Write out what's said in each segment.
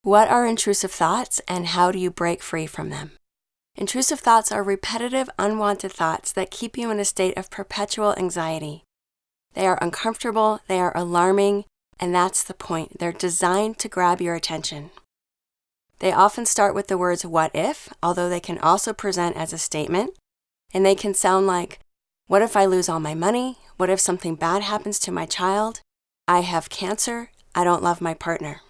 What are intrusive thoughts and how do you break free from them? Intrusive thoughts are repetitive, unwanted thoughts that keep you in a state of perpetual anxiety. They are uncomfortable, they are alarming, and that's the point. They're designed to grab your attention. They often start with the words "what if," although they can also present as a statement, and they can sound like, "What if I lose all my money? What if something bad happens to my child? I have cancer. I don't love my partner."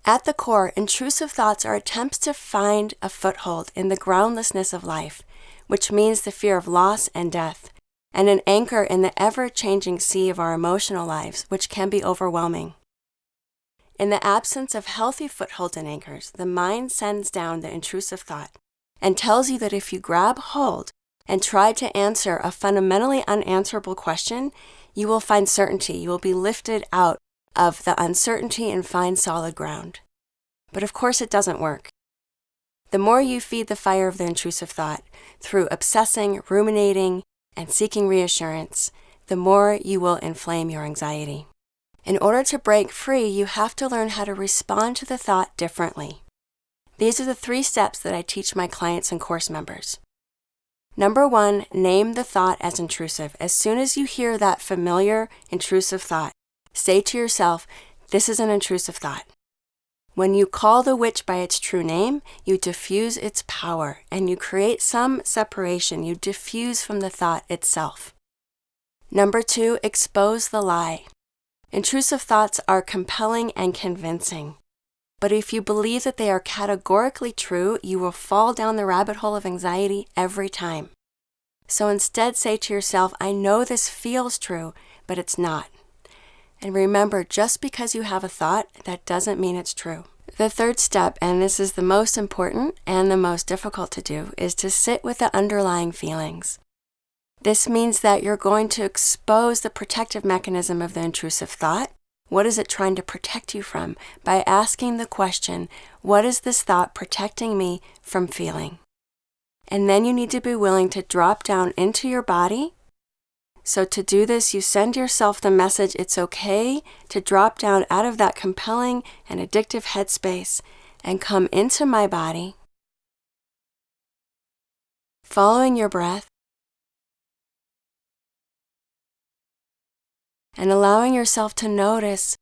At the core, intrusive thoughts are attempts to find a foothold in the groundlessness of life, which means the fear of loss and death, and an anchor in the ever-changing sea of our emotional lives, which can be overwhelming. In the absence of healthy footholds and anchors, the mind sends down the intrusive thought and tells you that if you grab hold and try to answer a fundamentally unanswerable question, you will find certainty. You will be lifted out of the uncertainty and find solid ground. But of course it doesn't work. The more you feed the fire of the intrusive thought through obsessing, ruminating, and seeking reassurance, the more you will inflame your anxiety. In order to break free, you have to learn how to respond to the thought differently. These are the 3 steps that I teach my clients and course members. Number 1, name the thought as intrusive. As soon as you hear that familiar intrusive thought, say to yourself, "This is an intrusive thought." When you call the witch by its true name, you diffuse its power and you create some separation. You diffuse from the thought itself. Number 2, expose the lie. Intrusive thoughts are compelling and convincing. But if you believe that they are categorically true, you will fall down the rabbit hole of anxiety every time. So instead say to yourself, "I know this feels true, but it's not." And remember, just because you have a thought, that doesn't mean it's true. The 3rd step, and this is the most important and the most difficult to do, is to sit with the underlying feelings. This means that you're going to expose the protective mechanism of the intrusive thought. What is it trying to protect you from? By asking the question, what is this thought protecting me from feeling? And then you need to be willing to drop down into your body. So to do this, you send yourself the message it's okay to drop down out of that compelling and addictive headspace and come into my body, following your breath, and allowing yourself to notice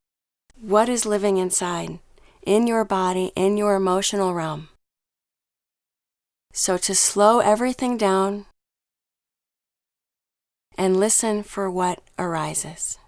what is living inside, in your body, in your emotional realm. So to slow everything down and listen for what arises.